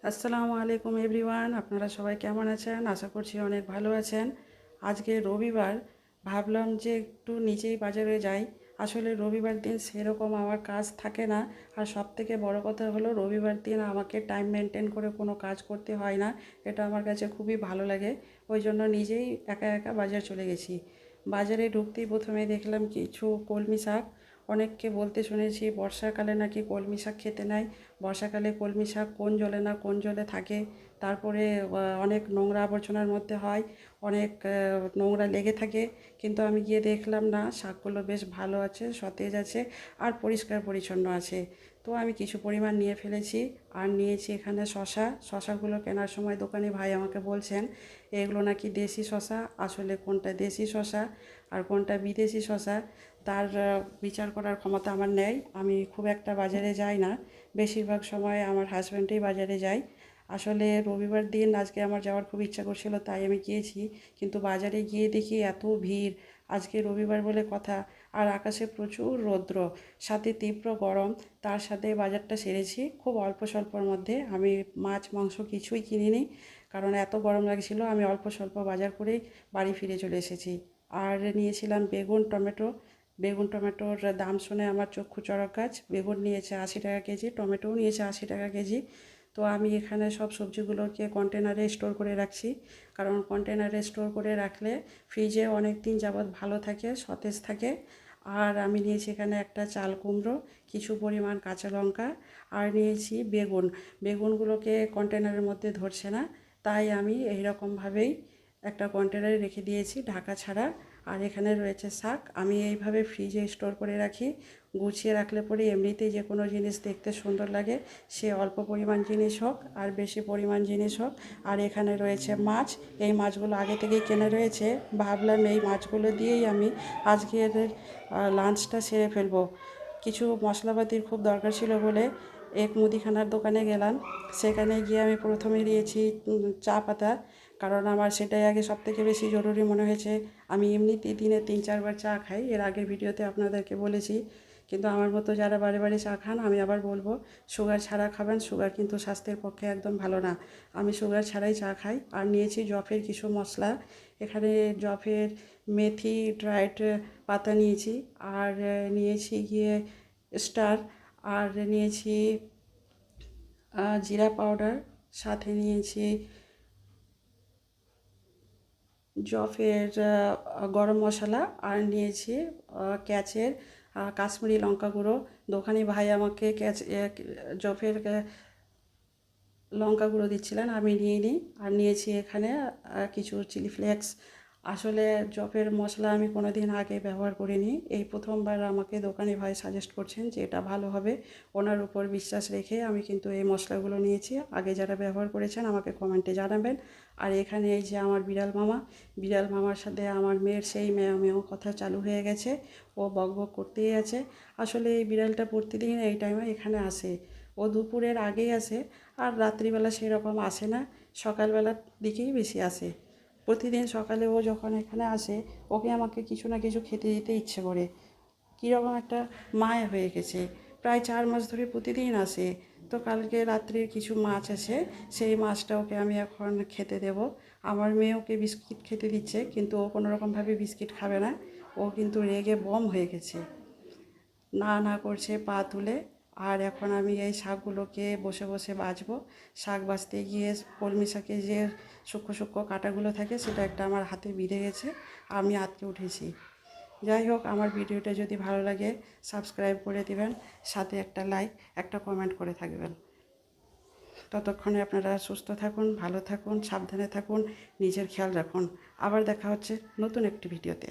আসসালামু আলাইকুম এভরিওয়ান, আপনারা সবাই কেমন আছেন? আশা করছি অনেক ভালো আছেন। আজকে রবিবার, ভাবলাম যে একটু নিচেই বাজারে যাই। আসলে রবিবার দিন সেরকম আমার কাজ থাকে না। আর সবথেকে বড় কথা হলো রবিবার দিন আমাকে টাইম মেনটেন করে কোনো কাজ করতে হয় না। এটা আমার কাছে খুবই ভালো লাগে। ওই জন্য নিজেই একা একা বাজার চলে গেছি। বাজারে ঢুকতেই প্রথমে দেখলাম কিছু কলমি শাক। অনেককে বলতে শুনেছি বর্ষাকালে নাকি কলমি শাক খেতে নাই। বর্ষাকালে কলমি শাক কোন জলে না কোন জলে থাকে, তারপরে অনেক নোংরা আবর্জনার মধ্যে হয়, অনেক নোংরা লেগে থাকে। কিন্তু আমি গিয়ে দেখলাম না, শাকগুলো বেশ ভালো আছে, সতেজ আছে, আর পরিষ্কার পরিচ্ছন্ন আছে। তো আমি কিছু পরিমাণ নিয়ে ফেলেছি। আর নিয়েছি এখানে শশাগুলো কেনার সময় দোকানি ভাই আমাকে বলছেন এগুলো নাকি দেশি শশা। আসলে কোনটা দেশি শশা আর কোনটা বিদেশি শশা তার বিচার করার ক্ষমতা আমার নেই। আমি খুব একটা বাজারে যাই না, বেশিরভাগ সময় আমার হাজব্যান্ডই বাজারে যায়। আসলে রবিবার দিন আজকে আমার যাওয়ার খুব ইচ্ছা করছিল, তাই আমি গিয়েছি। কিন্তু বাজারে গিয়ে দেখি এত ভিড়। আজকে রবিবার বলে কথা, আর আকাশে প্রচুর রৌদ্র, সাথে তীব্র গরম। তার সাথে বাজারটা সেরেছি খুব অল্প স্বল্পর মধ্যে। আমি মাছ মাংস কিছুই কিনিনি, কারণ এত গরম লাগছিল। আমি অল্প স্বল্প বাজার করেই বাড়ি ফিরে চলে এসেছি। আর নিয়েছিলাম বেগুন টমেটো। বেগুন টমেটোর দাম শুনে আমার চক্ষু চড়ক গাছ। বেগুন নিয়েছে 80 টাকা কেজি, টমেটোও নিয়েছে 80 টাকা কেজি। তো আমি এখানে সব সবজিগুলোকে কন্টেনারে স্টোর করে রাখছি, কারণ কন্টেনারে স্টোর করে রাখলে ফ্রিজে অনেক দিন যাবৎ ভালো থাকে, সতেজ থাকে। আর আমি নিয়েছি এখানে একটা চাল কুমড়ো, কিছু পরিমাণ কাঁচা লঙ্কা, আর নিয়েছি বেগুন। বেগুনগুলোকে কন্টেনারের মধ্যে ধরছে না, তাই আমি এইরকমভাবেই একটা কন্টেনারে রেখে দিয়েছি ঢাকা ছাড়া। আর এখানে রয়েছে শাক। আমি এইভাবে ফ্রিজে স্টোর করে রাখি। গুছিয়ে রাখলে পরে এমনিতেই যে কোনো জিনিস দেখতে সুন্দর লাগে, সে অল্প পরিমাণ জিনিস হোক আর বেশি পরিমাণ জিনিস হোক। আর এখানে রয়েছে মাছ। এই মাছগুলো আগে থেকেই কেনা রয়েছে। ভাবলাম এই মাছগুলো দিয়েই আমি আজকের লাঞ্চটা সেরে ফেলবো। কিছু মশলাপাতির খুব দরকার ছিল বলে এক মুদিখানার দোকানে গেলাম। সেখানে গিয়ে আমি প্রথমে দিয়েছি চা পাতা, কারণ আমার সেটাই আগে সবথেকে বেশি জরুরি মনে হয়েছে। আমি এমনিতেই দিনে 3-4 বার চা খাই, এর আগের ভিডিওতে আপনাদেরকে বলেছি। কিন্তু আমার মতো যারা বারে বারে চা খান, আমি আবার বলবো সুগার ছাড়া খাবেন। সুগার কিন্তু স্বাস্থ্যের পক্ষে একদম ভালো না। আমি সুগার ছাড়াই চা খাই। আর নিয়েছি জফের কিছু মশলা। এখানে জফের মেথি ড্রাইড পাতা নিয়েছি। আর নিয়েছি গিয়ে স্টার। আর নিয়েছি জিরা পাউডার। সাথে নিয়েছি জফের গরম মশলা। আর নিয়েছি ক্যাচের কাশ্মীরি লঙ্কা গুঁড়ো। দোকানি ভাই আমাকে জফের লঙ্কা গুঁড়ো দিচ্ছিলেন, আমি নিয়ে নিই। আর নিয়েছি এখানে কিছু চিলি ফ্লেক্স। আসলে জফের মশলা আমি কোনো দিন আগে ব্যবহার করিনি, এই প্রথমবার আমাকে দোকানি ভাই সাজেস্ট করছেন যে এটা ভালো হবে। ওনার উপর বিশ্বাস রেখে আমি কিন্তু এই মশলাগুলো নিয়েছি। আগে যারা ব্যবহার করেছেন আমাকে কমেন্টে জানাবেন। আর এখানে এই যে আমার বিড়াল মামা, বিড়াল মামার সাথে আমার মেয়ের সেই মেয় মেয় কথা চালু হয়ে গেছে। ও বক বক করতেই আছে। আসলে এই বিড়ালটা প্রতিদিন এই টাইমে এখানে আসে। ও দুপুরের আগেই আসে, আর রাত্রিবেলা সেরকম আসে না, সকালবেলার দিকেই বেশি আসে। প্রতিদিন সকালে ও যখন এখানে আসে, ওকে আমাকে কিছু না কিছু খেতে দিতে ইচ্ছে করে। কীরকম একটা মায়া হয়ে গেছে। প্রায় 4 মাস ধরে প্রতিদিন আসে। তো কালকে রাত্রির কিছু মাছ আছে, সেই মাছটা ওকে আমি এখন খেতে দেব। আমার মেয়ে ওকে বিস্কিট খেতে দিচ্ছে, কিন্তু ও কোনো রকমভাবে বিস্কিট খাবে না। ও কিন্তু রেগে বম হয়ে গেছে, না না করছে পা তুলে। আর এখন আমি এই শাকগুলোকে বসে বসে বাছবো। শাক বাছতে গিয়ে কলমি শাকে যে সূক্ষ্ম সূক্ষ্ম কাঁটাগুলো থাকে, সেটা একটা আমার হাতে বিঁধে গেছে, আমি আঁতকে উঠেছি। যাই হোক, আমার ভিডিওটা যদি ভালো লাগে সাবস্ক্রাইব করে দিবেন, সাথে একটা লাইক একটা কমেন্ট করে থাকবেন। ততক্ষণে আপনারা সুস্থ থাকুন, ভালো থাকুন, সাবধানে থাকুন, নিজের খেয়াল রাখুন। আবার দেখা হচ্ছে নতুন একটি ভিডিওতে।